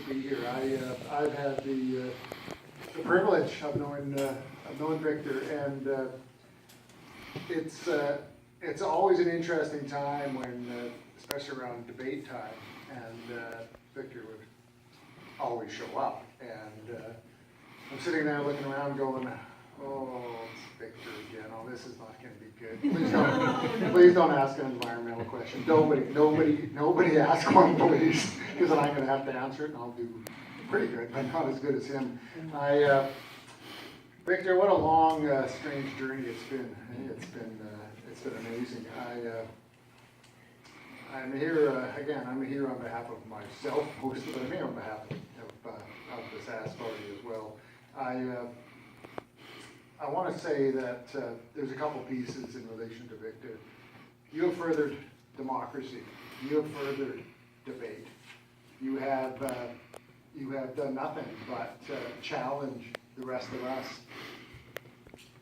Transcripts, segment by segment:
to be here. I've had the privilege of knowing Victor, and it's always an interesting time when, especially around debate time, and Victor would always show up. And I'm sitting there looking around, going, "Oh, it's Victor again. Oh, this is not going to be good. Please don't ask an environmental question. Nobody ask one, please, because then I'm going to have to answer it, and I'll do pretty good, but not as good as him." Victor, what a long, strange journey it's been. It's been amazing. I'm here again. I'm here on behalf of myself, mostly, but I'm here on behalf of the SAS party as well. I want to say that there's a couple pieces in relation to Victor. You have furthered democracy. You have furthered debate. You have done nothing but challenge the rest of us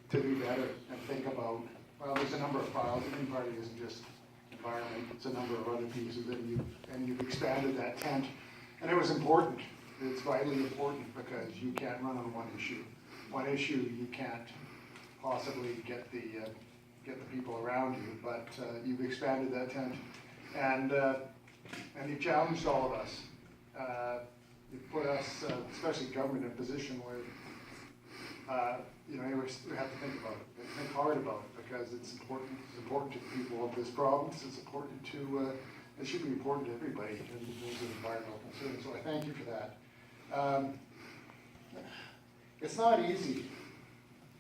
to do better and think about, well, there's a number of files. The Green Party isn't just environment, it's a number of other pieces, and you've expanded that tent. And it was important. It's vitally important, because you can't run on one issue. One issue you can't possibly get the people around you, but you've expanded that tent, and you've challenged all of us. You've put us, especially government, in a position where we have to think about it, think hard about it, because it's important. It's important to the people of this province. It's important to. It should be important to everybody in terms of environmental concerns. So I thank you for that. It's not easy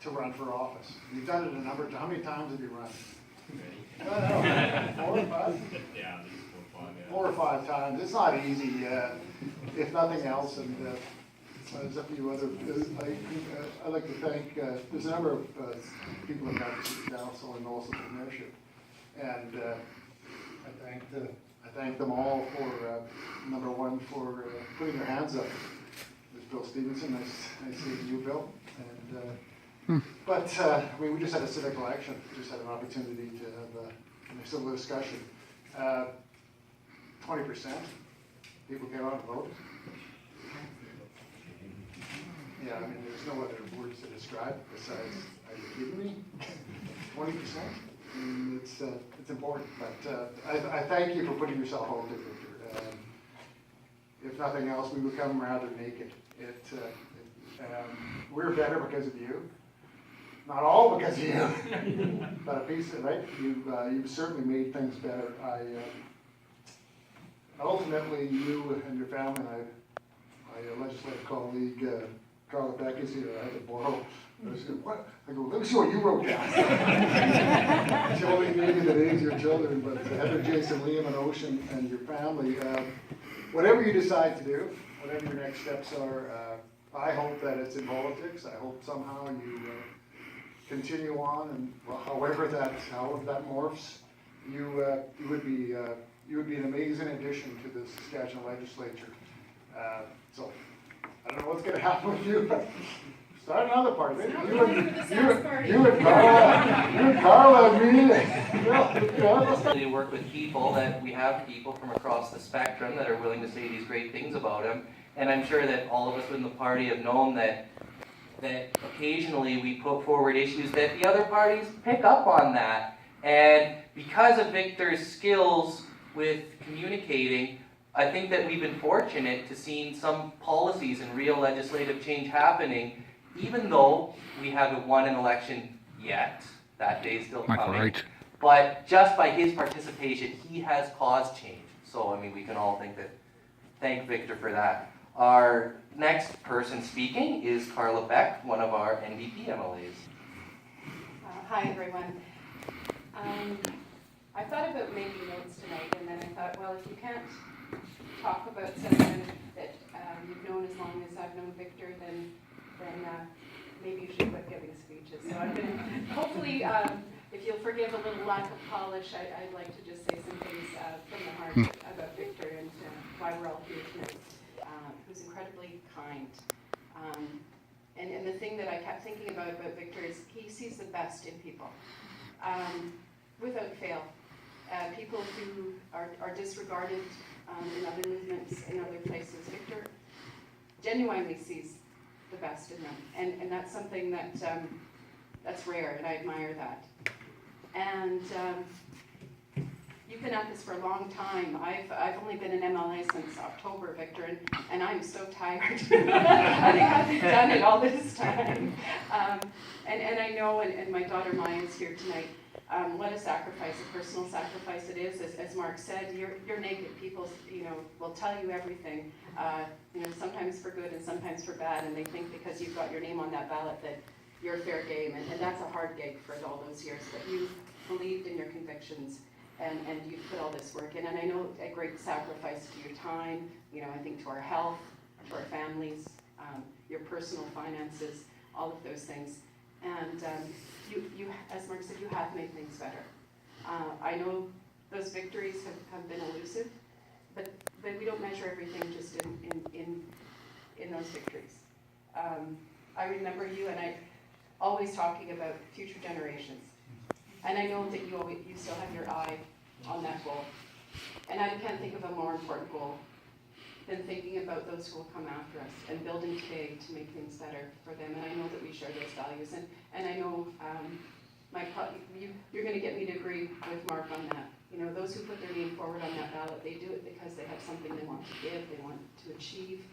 to run for office. You've done it a number of times. How many times have you run? No, 4 or 5? Yeah, at least 4 or 5. Yeah. 4 or 5 times. It's not easy, if nothing else. And there's a few other. I'd like to thank. There's a number of people in the city council and also the mayorship, and I thank them all for number one for putting their hands up. There's Bill Stevenson. Nice seeing you, Bill. And but we just had a civic election. Just had an opportunity to have a civil discussion. 20% people came out and voted. Yeah, I mean, there's no other words to describe besides, are you kidding me? 20%? I mean, it's important, but I thank you for putting yourself out there, Victor. If nothing else, we become rather naked. We're better because of you. Not all because of you, but a piece of it, right? You've certainly made things better. Ultimately, you and your family, my legislative colleague, Carla Beck is here. I had to borrow. I said, "What?" I go, "Let me see what you wrote down." She only gave me the names of your children, but Heather, Jason, Liam, and Ocean, and your family. Whatever you decide to do, whatever your next steps are, I hope that it's in politics. I hope somehow you continue on, and however that morphs, you would be an amazing addition to the Saskatchewan legislature. So I don't know what's going to happen with you, but start another party. You and Carla and me. Let's We work with people, that we have people from across the spectrum that are willing to say these great things about him. And I'm sure that all of us within the party have known that occasionally we put forward issues that the other parties pick up on that. And because of Victor's skills with communicating, I think that we've been fortunate to see some policies and real legislative change happening, even though we haven't won an election yet. That day's still coming. Right. But just by his participation, he has caused change. So, I mean, we can all thank Victor for that. Our next person speaking is Carla Beck, one of our NDP MLAs. Hi, everyone. I thought about making notes tonight, and then I thought, well, if you can't talk about someone that you've known as long as I've known Victor, then maybe you should quit giving speeches. So I'm going to, hopefully, if you'll forgive a little lack of polish, I'd like to just say some things from the heart about Victor and why we're all here tonight. Who's incredibly kind. And the thing that I kept thinking about Victor is he sees the best in people, without fail. People who are disregarded in other movements, in other places. Victor genuinely sees the best in them. And that's something that, that's rare, and I admire that. And you've been at this for a long time. I've only been in MLA since October, Victor, and I'm so tired. I think I've done it all this time. And I know, and my daughter Maya is here tonight, what a sacrifice, a personal sacrifice it is. As Mark said, you're naked. People, will tell you everything, sometimes for good and sometimes for bad, and they think because you've got your name on that ballot that you're fair game, and that's a hard gig for all those years. But you believed in your convictions, and you put all this work in. And I know a great sacrifice to your time, I think to our health, to our families, your personal finances, all of those things. And you, as Mark said, you have made things better. I know those victories have been elusive, but we don't measure everything just in those victories. I remember you and I always talking about future generations. And I know that you still have your eye on that goal. And I can't think of a more important goal than thinking about those who will come after us and building today to make things better for them. And I know that we share those values. And I know you're going to get me to agree with Mark on that. Those who put their name forward on that ballot, they do it because they have something they want to give, they want to achieve.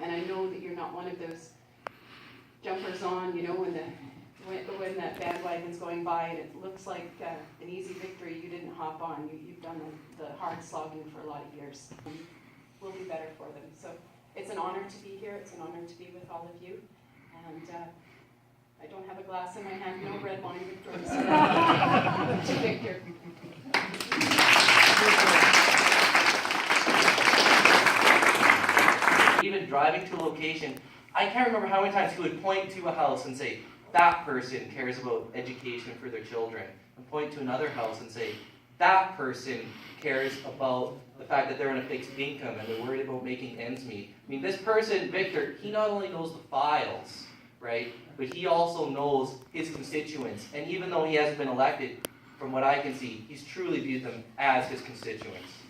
And I know that you're not one of those jumpers on, when that bandwagon's going by and it looks like an easy victory, you didn't hop on. You've done the hard slogging for a lot of years. We'll be better for them. So it's an honor to be here. It's an honor to be with all of you. And I don't have a glass in my hand. No red wine, Victor. To Victor. Even driving to a location, I can't remember how many times he would point to a house and say, that person cares about education for their children, and point to another house and say, that person cares about the fact that they're on a fixed income and they're worried about making ends meet. I mean, this person, Victor, he not only knows the files, right, but he also knows his constituents. And even though he hasn't been elected, from what I can see, he's truly viewed them as his constituents.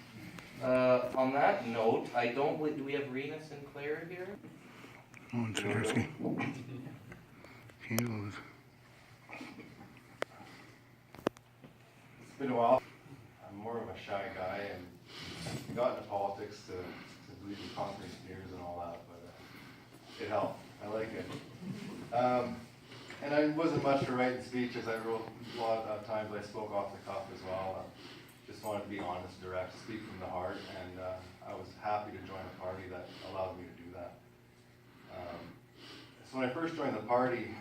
On that note, I don't believe, do we have Rena Sinclair here? Oh, it's Jersey. It's been a while. I'm more of a shy guy and got into politics to believe in conquering fears and all that, but it helped. I like it. And I wasn't much for writing speeches. I wrote a lot of times I spoke off the cuff as well. Just wanted to be honest, direct, speak from the heart, and I was happy to join a party that allowed me to do that. So when I first joined the party,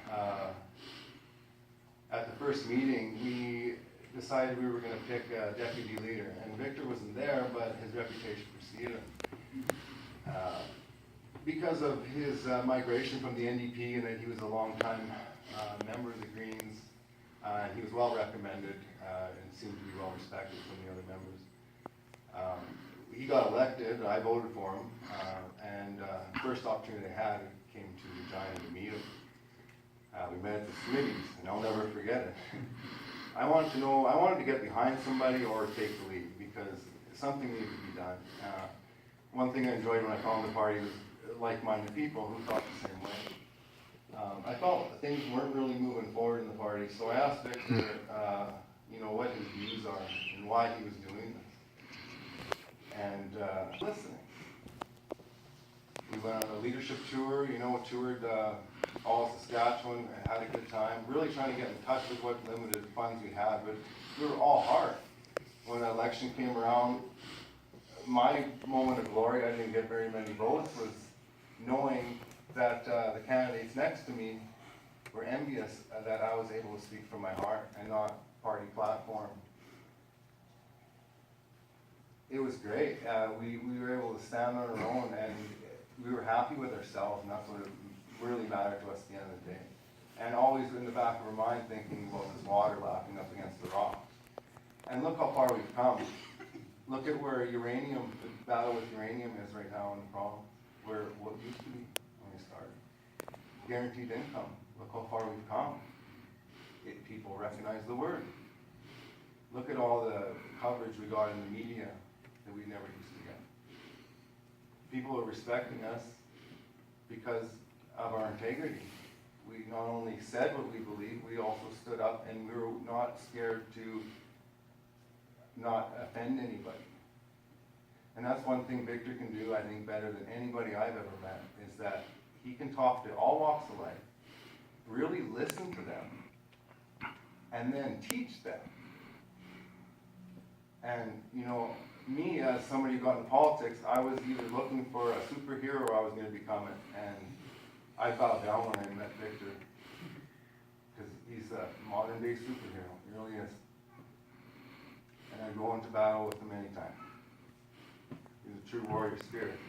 at the first meeting, we decided we were going to pick a deputy leader. And Victor wasn't there, but his reputation preceded him. Because of his migration from the NDP and that he was a long-time member of the Greens, he was well recommended and seemed to be well respected from the other members. He got elected, I voted for him, and first opportunity I had came to Regina to meet him. We met at the Smitty's, and I'll never forget it. I wanted to get behind somebody or take the lead because something needed to be done. One thing I enjoyed when I found the party was like-minded people who thought the same way. I felt that things weren't really moving forward in the party, so I asked Victor, what his views are and why he was doing this. And listening. We went on a leadership tour, toured all of Saskatchewan, and had a good time, really trying to get in touch with what limited funds we had, but we were all hard. When the election came around, my moment of glory, I didn't get very many votes, was knowing that the candidates next to me were envious that I was able to speak from my heart and not party platform. It was great. We were able to stand on our own, and we were happy with ourselves, and that's what really mattered to us at the end of the day. And always in the back of our mind thinking, well, there's water lapping up against the rocks. And look how far we've come. Look at where uranium, the battle with uranium is right now in the province, where what used to be when we started. Guaranteed income. Look how far we've come. People recognize the word. Look at all the coverage we got in the media that we never used to get. People are respecting us because of our integrity. We not only said what we believed, we also stood up, and we were not scared to not offend anybody. And that's one thing Victor can do, I think, better than anybody I've ever met, is that he can talk to all walks of life, really listen to them, and then teach them. And, you know, me, as somebody who got into politics, I was either looking for a superhero or I was going to become it. And I bowed down when I met Victor, because he's a modern-day superhero. He really is. And I go into battle with him anytime. He's a true warrior spirit.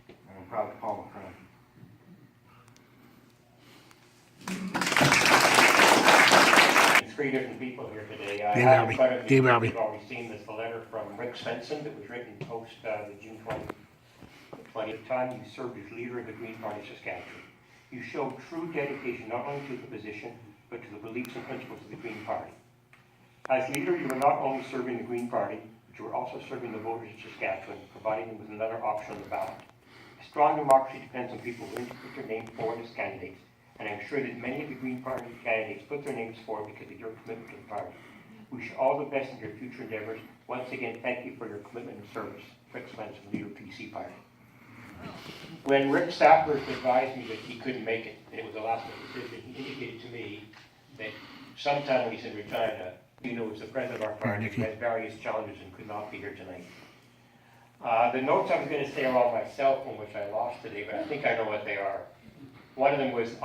And I'm proud to call him a friend. Three different people here today. I Dave have Albee. in front of me, Dave Albee. you've already seen this, the letter from Rick Svensson that was written post the June 20th time. You served as leader of the Green Party Saskatchewan. You showed true dedication not only to the position, but to the beliefs and principles of the Green Party. As leader, you were not only serving the Green Party, but you were also serving the voters of Saskatchewan, providing them with another option on the ballot. A strong democracy depends on people willing to put their name forward as candidates, and I'm sure that many of the Green Party candidates put their names forward because of your commitment to the party. We wish you all the best in your future endeavors. Once again, thank you for your commitment and service. Rick Svensson, leader of PC Party. When Rick Sappler advised me that he couldn't make it, and it was a last-minute decision, he indicated to me that sometime when he's in retirement, you know, was the president of our party, who had various challenges and could not be here tonight. The notes I was going to say are on my cell phone, which I lost today, but I think I know what they are. One of them was,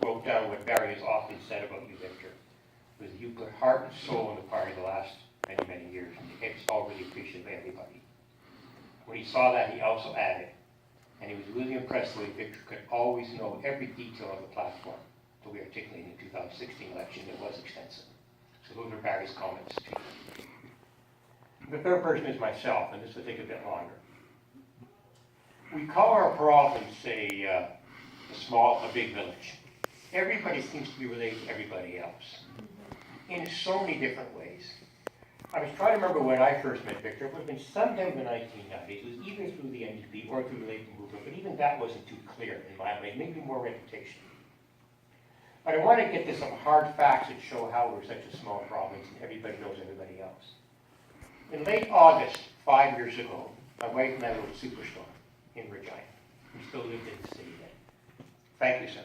wrote down what Barry has often said about you, Victor, was that you put heart and soul in the party the last many, many years. And it's all really appreciated by everybody. When he saw that, he also added, and he was really impressed the way Victor could always know every detail of the platform that we articulated in the 2016 election. It was extensive. So those are Barry's comments to you. The third person is myself, and this will take a bit longer. We call our province a big village. Everybody seems to be related to everybody else in so many different ways. I was trying to remember when I first met Victor. It would have been sometime in the 1990s. It was either through the NDP or through the Labour movement, but even that wasn't too clear in my mind, maybe more reputation. But I want to get to some hard facts that show how we're such a small province and everybody knows everybody else. In late August, 5 years ago, my wife and I were at Superstorm in Regina. We still lived in the city then. Thank you, sir.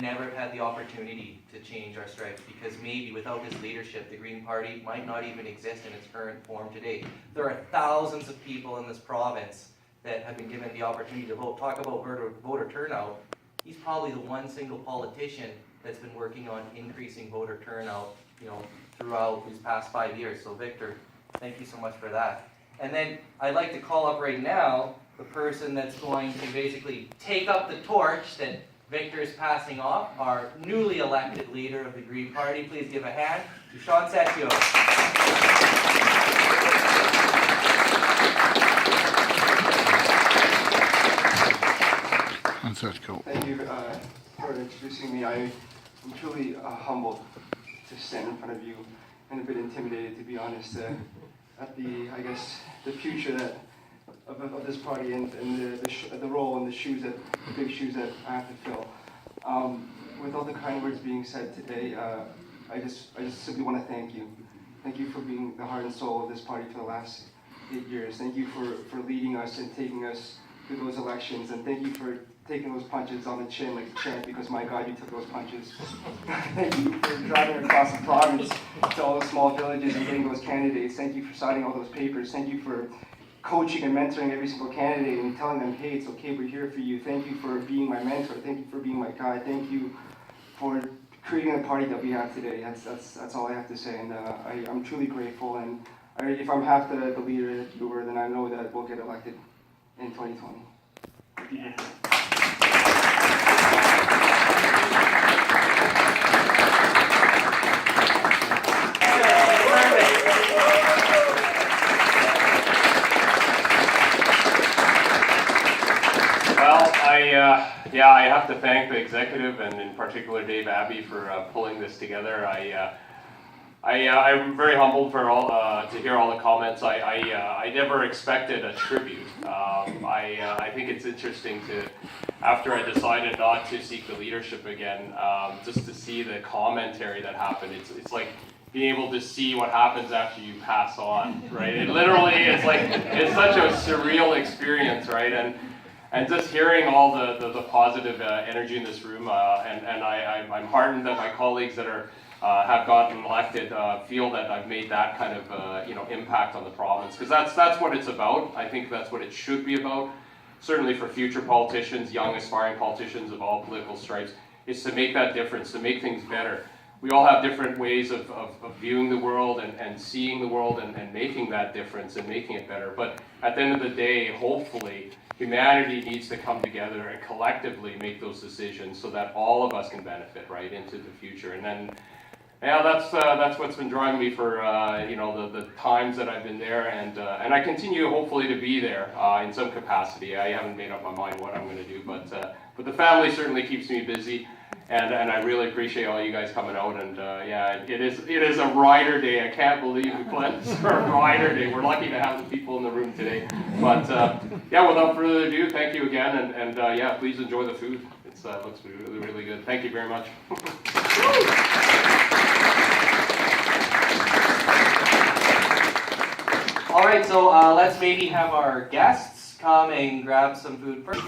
Never have had the opportunity to change our stripes because maybe without his leadership, the Green Party might not even exist in its current form today. There are thousands of people in this province that have been given the opportunity to vote. Talk about voter turnout. He's probably the one single politician that's been working on increasing voter turnout, throughout these past 5 years. So Victor, thank you so much for that. And then I'd like to call up right now the person that's going to basically take up the torch that Victor is passing off, our newly elected leader of the Green Party. Please give a hand to Sean Secchio. That's cool. Thank you for introducing me. I'm truly humbled to stand in front of you and a bit intimidated, to be honest, at the future of this party and the role and the big shoes that I have to fill. With all the kind words being said today, I just simply want to thank you. Thank you for being the heart and soul of this party for the last 8 years. Thank you for leading us and taking us through those elections, and thank you for taking those punches on the chin like a champ, because my God, you took those punches. Thank you for driving across the province to all the small villages and getting those candidates. Thank you for signing all those papers. Thank you for coaching and mentoring every single candidate and telling them, hey, it's okay, we're here for you. Thank you for being my mentor. Thank you for being my guide. Thank you for creating the party that we have today. That's all I have to say, and I'm truly grateful. And if I'm half the leader that you were, then I know that we'll get elected in 2020. Thank you. I have to thank the executive and in particular Dave Abbey for pulling this together. I'm very humbled for all to hear all the comments. I never expected a tribute. I think it's interesting to, after I decided not to seek the leadership again, just to see the commentary that happened. It's like being able to see what happens after you pass on, right? It literally, it's like, it's such a surreal experience, right? And just hearing all the positive energy in this room, and I'm heartened that my colleagues that are have gotten elected feel that I've made that kind of impact on the province, because that's what it's about. I think that's what it should be about. Certainly for future politicians, young aspiring politicians of all political stripes, is to make that difference, to make things better. We all have different ways of viewing the world and seeing the world and making that difference and making it better. But at the end of the day, hopefully, humanity needs to come together and collectively make those decisions so that all of us can benefit right into the future. And then, yeah, that's what's been driving me for the times that I've been there, and I continue hopefully to be there in some capacity. I haven't made up my mind what I'm going to do, but the family certainly keeps me busy. And I really appreciate all you guys coming out, and yeah, it is a rider day. I can't believe we planned this for a rider day. We're lucky to have the people in the room today. But yeah, without further ado, thank you again, and yeah, please enjoy the food. It looks really, really good. Thank you very much. All right, so let's maybe have our guests come and grab some food first.